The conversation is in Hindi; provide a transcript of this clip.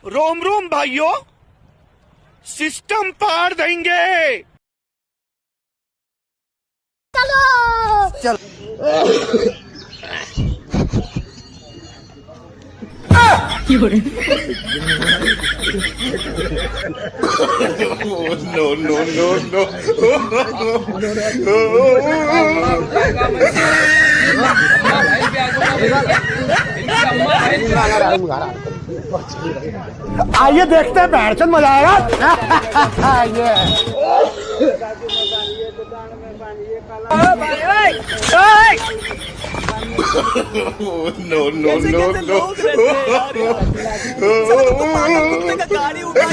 रोम रोम भाइयों, सिस्टम पार देंगे। चलो नो नो नो नो आइए देखते हैं, बैठ मजा आएगा। नो नो नो नो गाड़ी उठा